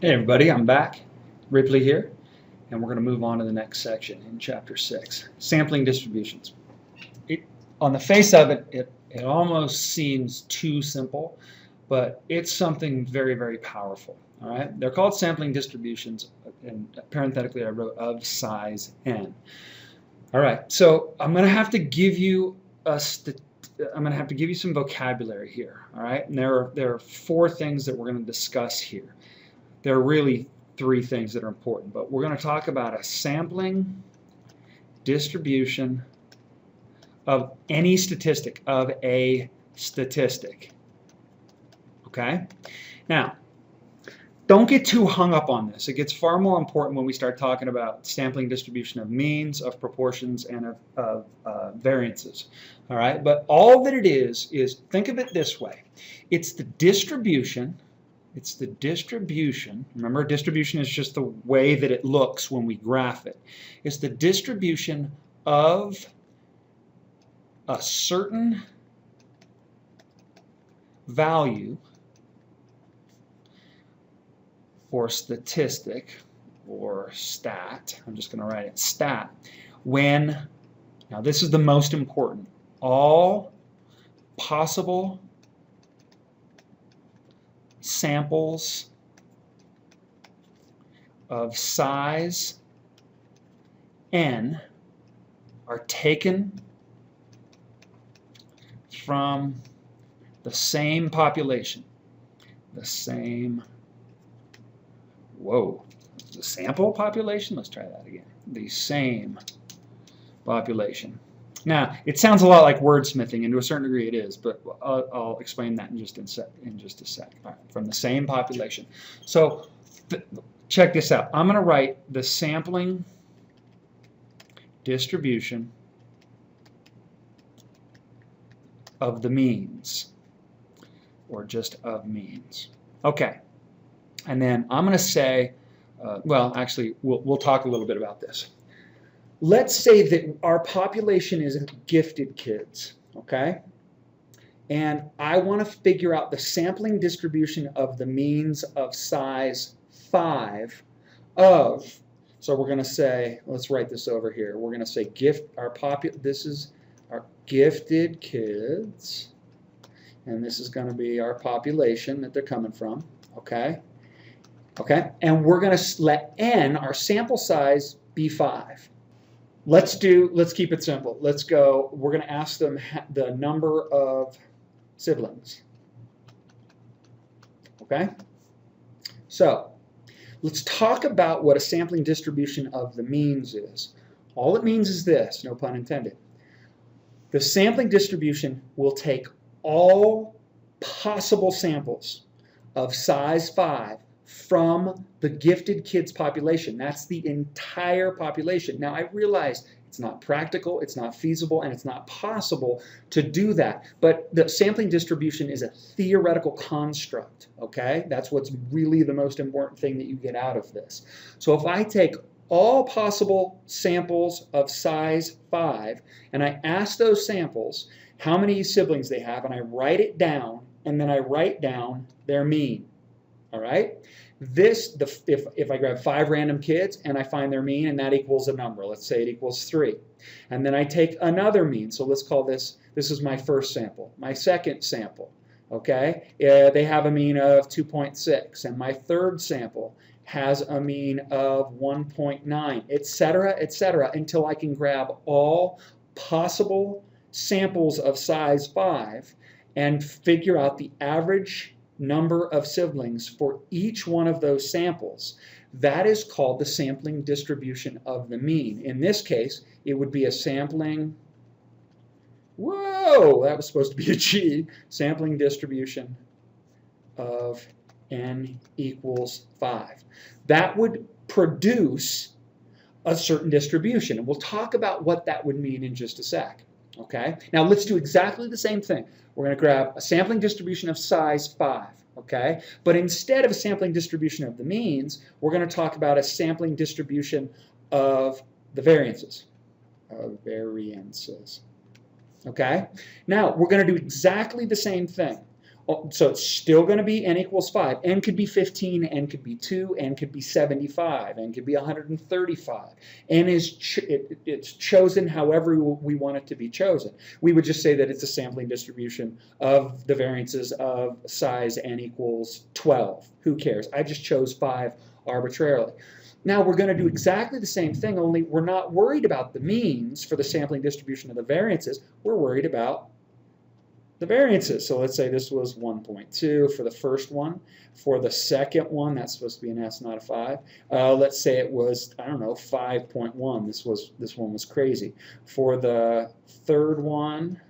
Hey everybody, I'm back. Ripley here, and we're going to move on to the next section in Chapter 6, Sampling Distributions. On the face of it, it almost seems too simple, but it's something very, very powerful. All right, they're called sampling distributions, and parenthetically I wrote of size n. All right, so I'm going to have to give you some vocabulary here. All right, and there are four things that we're going to discuss here. There are really three things that are important, but we're going to talk about a sampling distribution of any statistic, of a statistic. Okay? Now, don't get too hung up on this. It gets far more important when we start talking about sampling distribution of means, of proportions, and of variances. All right? But all that it is think of it this way. It's the distribution. It's the distribution. Remember, distribution is just the way that it looks when we graph it. It's the distribution of a certain value or statistic or stat. I'm just going to write it stat. When, now this is the most important, all possible samples of size n are taken from the same population. The sample population? Let's try that again. The same population. Now, it sounds a lot like wordsmithing, and to a certain degree it is, but I'll explain that in just a sec. All right, from the same population. So, check this out. I'm going to write the sampling distribution of the means, or just of means. Okay, and then I'm going to say, well, actually, we'll talk a little bit about this. Let's say that our population is gifted kids, okay? And I want to figure out the sampling distribution of the means of size 5 of, so we're going to say, let's write this over here. We're going to say this is our gifted kids, and this is going to be our population that they're coming from, okay? Okay, and we're going to let n, our sample size, be 5. Let's keep it simple. Let's go, we're going to ask them the number of siblings. Okay? So, let's talk about what a sampling distribution of the means is. All it means is this, no pun intended. The sampling distribution will take all possible samples of size 5 from the gifted kids population. That's the entire population. Now, I realize it's not practical, it's not feasible, and it's not possible to do that. But the sampling distribution is a theoretical construct, okay? That's what's really the most important thing that you get out of this. So if I take all possible samples of size 5, and I ask those samples how many siblings they have, and I write it down, and then I write down their mean. All right? If I grab 5 random kids and I find their mean and that equals a number, let's say it equals 3. And then I take another mean, so let's call this is my first sample. My second sample, okay? They have a mean of 2.6, and my third sample has a mean of 1.9, etc., until I can grab all possible samples of size 5 and figure out the average number of siblings for each one of those samples. That is called the sampling distribution of the mean. In this case, it would be a sampling, whoa, that was supposed to be a G, sampling distribution of n equals 5. That would produce a certain distribution, and we'll talk about what that would mean in just a sec. Okay? Now let's do exactly the same thing. We're going to grab a sampling distribution of size 5, okay? But instead of a sampling distribution of the means, we're going to talk about a sampling distribution of the variances. Okay? Now, we're going to do exactly the same thing. So it's still going to be n equals 5. N could be 15, n could be 2, n could be 75, n could be 135. N is it's chosen however we want it to be chosen. We would just say that it's a sampling distribution of the variances of size n equals 12. Who cares? I just chose 5 arbitrarily. Now we're going to do exactly the same thing, only we're not worried about the means for the sampling distribution of the variances. We're worried about the variances. So let's say this was 1.2 for the first one. For the second one, that's supposed to be an S, not a 5. Let's say it was, I don't know, 5.1. This one was crazy. For the third one,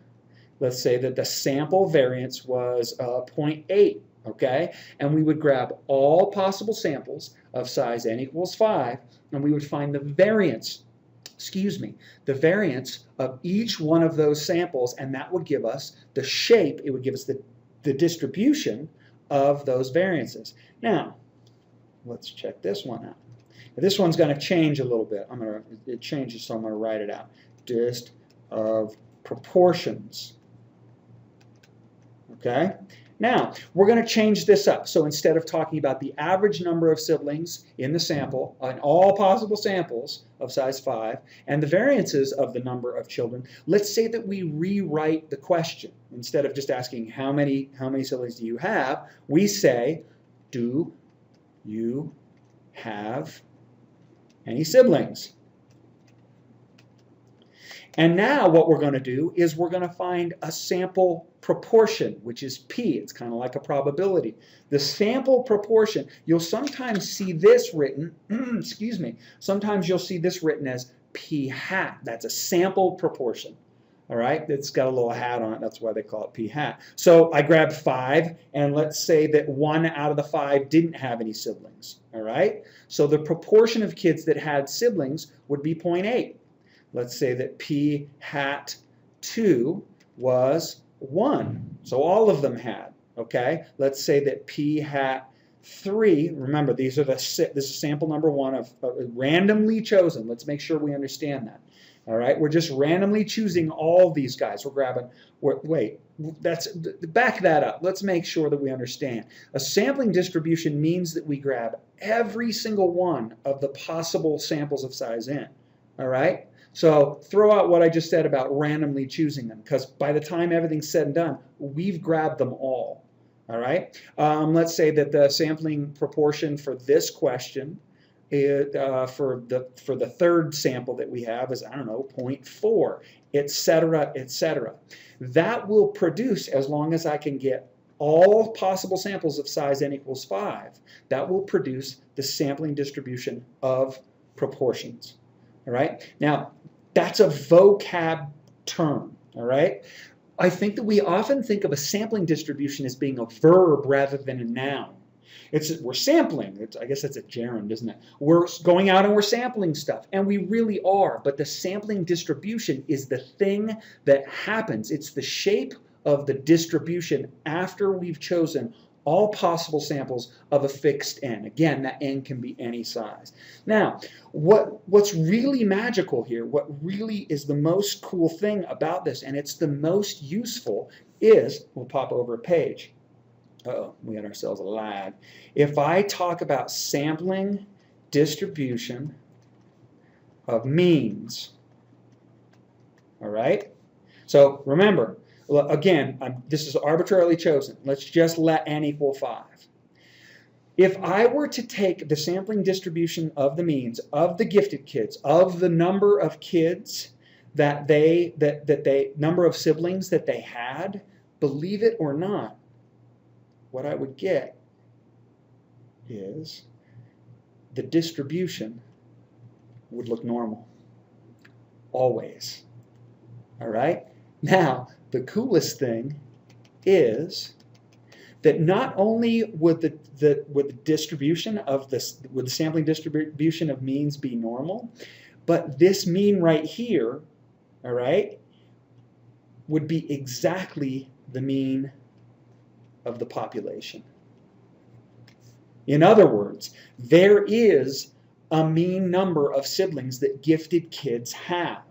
let's say that the sample variance was 0.8. Okay, and we would grab all possible samples of size n equals 5, and we would find the variance. The variance of each one of those samples, and that would give us the shape, it would give us the distribution of those variances. Now, let's check this one out. This one's going to change a little bit. It changes, so I'm going to write it out. Dist of proportions. Okay? Now, we're going to change this up. So instead of talking about the average number of siblings in the sample, in all possible samples of size 5, and the variances of the number of children, let's say that we rewrite the question. Instead of just asking how many siblings do you have, we say, do you have any siblings? And now what we're going to do is we're going to find a sample proportion, which is P. It's kind of like a probability. The sample proportion, you'll sometimes see this written, sometimes you'll see this written as P hat. That's a sample proportion. All right, it's got a little hat on it. That's why they call it P hat. So I grabbed 5, and let's say that 1 out of the 5 didn't have any siblings. All right, so the proportion of kids that had siblings would be 0.8. Let's say that P hat 2 was 1. So all of them had, okay? Let's say that P hat 3, remember this is sample number 1 of randomly chosen. Let's make sure we understand that. All right, we're just randomly choosing all these guys. We're grabbing, back that up. Let's make sure that we understand. A sampling distribution means that we grab every single one of the possible samples of size n. All right? So throw out what I just said about randomly choosing them, because by the time everything's said and done, we've grabbed them all. All right? Let's say that the sampling proportion for this question, for the third sample that we have is, I don't know, 0.4, etc., etc. That will produce, as long as I can get all possible samples of size n equals 5, that will produce the sampling distribution of proportions. All right? Now, that's a vocab term. All right? I think that we often think of a sampling distribution as being a verb rather than a noun. We're sampling. I guess that's a gerund, isn't it? We're going out and we're sampling stuff, and we really are. But the sampling distribution is the thing that happens. It's the shape of the distribution after we've chosen all possible samples of a fixed n. Again, that n can be any size. Now, what's really magical here, what really is the most cool thing about this, and it's the most useful, is, we'll pop over a page. Uh-oh, we had ourselves a lag. If I talk about sampling distribution of means, all right? So remember, again, this is arbitrarily chosen. Let's just let n equal 5. If I were to take the sampling distribution of the means of the gifted kids, of the number of kids number of siblings that they had, believe it or not, what I would get is the distribution would look normal. Always. All right? Now, the coolest thing is that not only would the distribution of this, would the sampling distribution of means be normal, but this mean right here, all right, would be exactly the mean of the population. In other words, there is a mean number of siblings that gifted kids have.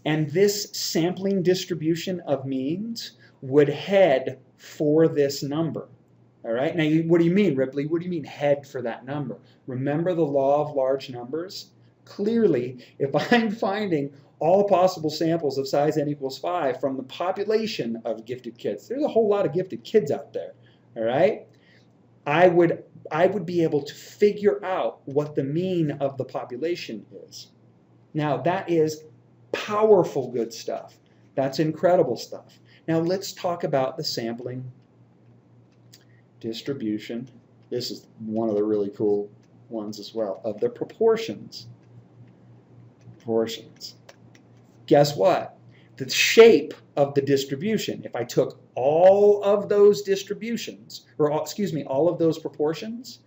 And this sampling distribution of means would head for this number. All right, now what do you mean, Ripley? What do you mean head for that number? Remember the law of large numbers? Clearly, if I'm finding all possible samples of size n equals 5 from the population of gifted kids, there's a whole lot of gifted kids out there, all right? I would be able to figure out what the mean of the population is. Now, that is powerful good stuff. That's incredible stuff. Now, let's talk about the sampling distribution. This is one of the really cool ones as well, of the proportions. Proportions. Guess what? The shape of the distribution, if I took all of those distributions, or excuse me, all of those proportions,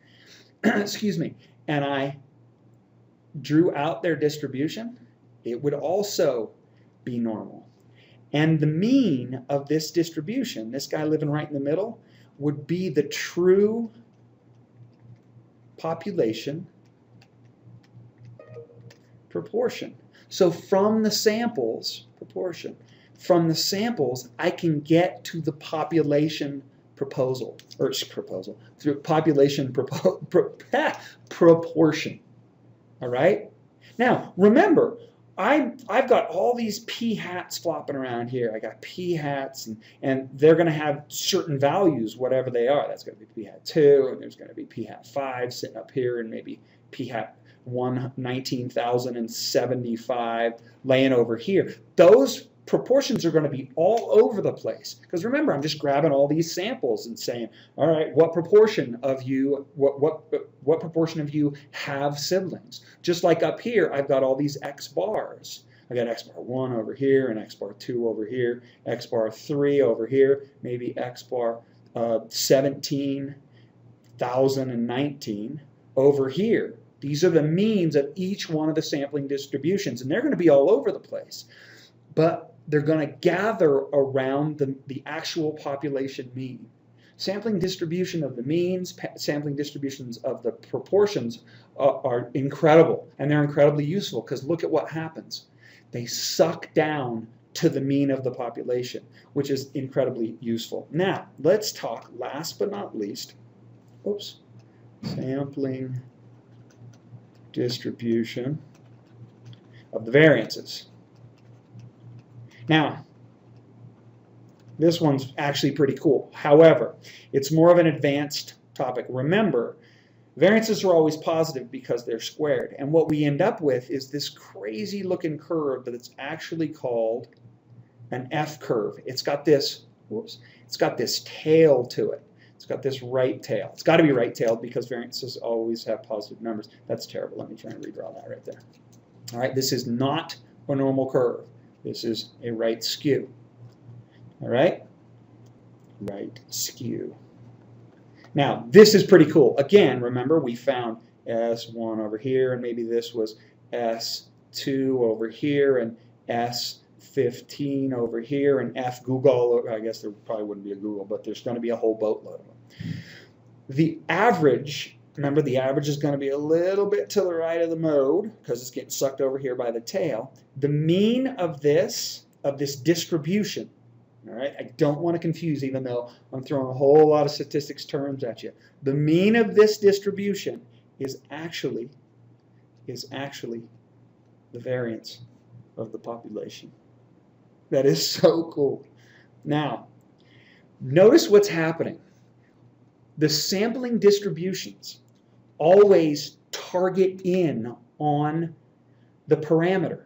excuse me, and I drew out their distribution, it would also be normal. And the mean of this distribution, this guy living right in the middle, would be the true population proportion. So from the samples, proportion, from the samples, I can get to the population proportion. All right? Now, remember, I've got all these p hats flopping around here. I got p hats, and they're going to have certain values, whatever they are. That's going to be p hat 2, and there's going to be p hat 5 sitting up here, and maybe p hat 19,075 laying over here. Those proportions are going to be all over the place. Because remember, I'm just grabbing all these samples and saying, all right, what proportion of you, what proportion of you have siblings? Just like up here, I've got all these X bars. I got X bar 1 over here, and X bar 2 over here, X bar 3 over here, maybe X bar 17,019 over here. These are the means of each one of the sampling distributions, and they're going to be all over the place. But they're going to gather around the actual population mean. Sampling distribution of the means, sampling distributions of the proportions are incredible, and they're incredibly useful because look at what happens. They suck down to the mean of the population, which is incredibly useful. Now, let's talk, last but not least, oops, sampling distribution of the variances. Now, this one's actually pretty cool. However, it's more of an advanced topic. Remember, variances are always positive because they're squared. And what we end up with is this crazy looking curve that's actually called an F curve. It's got this, whoops, it's got this tail to it. It's got this right tail. It's got to be right-tailed because variances always have positive numbers. That's terrible. Let me try and redraw that right there. All right, this is not a normal curve. This is a right skew. All right? Right skew. Now, this is pretty cool. Again, remember we found S1 over here, and maybe this was S2 over here, and S15 over here, and F Google. I guess there probably wouldn't be a Google, but there's going to be a whole boatload of them. The average, remember the average is going to be a little bit to the right of the mode because it's getting sucked over here by the tail. The mean of this distribution, all right, I don't want to confuse even though I'm throwing a whole lot of statistics terms at you. The mean of this distribution is actually the variance of the population. That is so cool. Now, notice what's happening. The sampling distributions always target in on the parameter.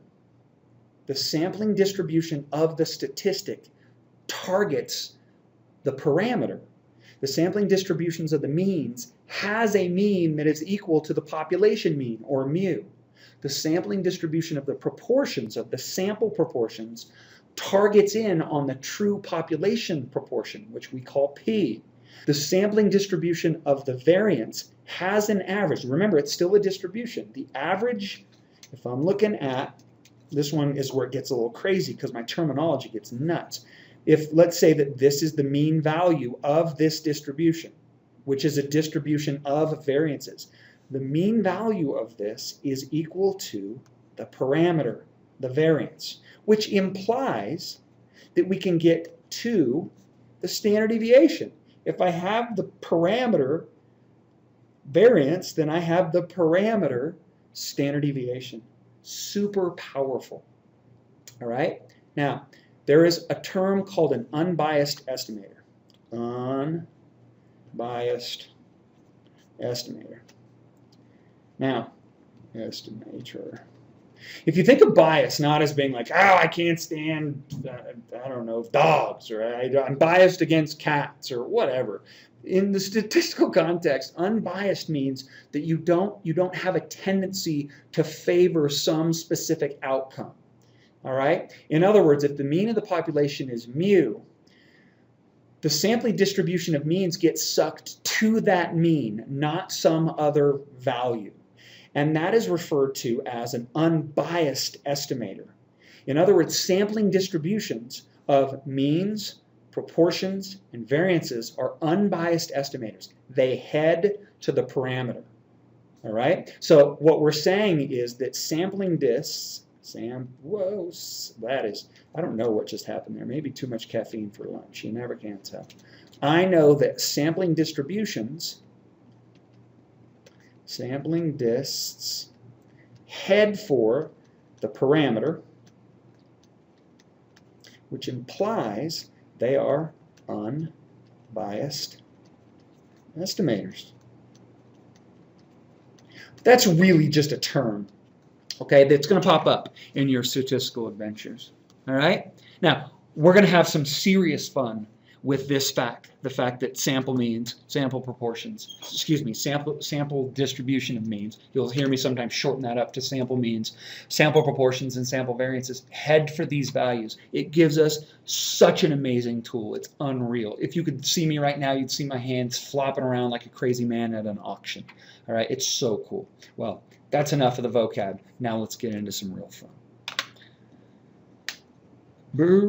The sampling distribution of the statistic targets the parameter. The sampling distributions of the means has a mean that is equal to the population mean, or mu. The sampling distribution of the proportions, of the sample proportions, targets in on the true population proportion, which we call P. The sampling distribution of the variance has an average. Remember, it's still a distribution. The average, if I'm looking at, this one is where it gets a little crazy because my terminology gets nuts. If, let's say that this is the mean value of this distribution, which is a distribution of variances, the mean value of this is equal to the parameter, the variance, which implies that we can get to the standard deviation. If I have the parameter variance, then I have the parameter standard deviation. Super powerful. All right? Now, there is a term called an unbiased estimator. Unbiased estimator. Now, estimator. If you think of bias not as being like, oh, I can't stand, I don't know, dogs, or I'm biased against cats, or whatever. In the statistical context, unbiased means that you don't have a tendency to favor some specific outcome. All right? In other words, if the mean of the population is mu, the sampling distribution of means gets sucked to that mean, not some other value. And that is referred to as an unbiased estimator. In other words, sampling distributions of means, proportions, and variances are unbiased estimators. They head to the parameter. All right? So what we're saying is that sampling discs, that is, I don't know what just happened there. Maybe too much caffeine for lunch. You never can tell. I know that sampling distributions, sampling discs, head for the parameter, which implies they are unbiased estimators. That's really just a term, okay, that's going to pop up in your statistical adventures. All right? Now, we're going to have some serious fun with this fact, the fact that sample means, sample proportions, sample distribution of means. You'll hear me sometimes shorten that up to sample means, sample proportions, and sample variances. Head for these values. It gives us such an amazing tool. It's unreal. If you could see me right now, you'd see my hands flopping around like a crazy man at an auction. All right? It's so cool. Well, that's enough of the vocab. Now let's get into some real fun. Boo.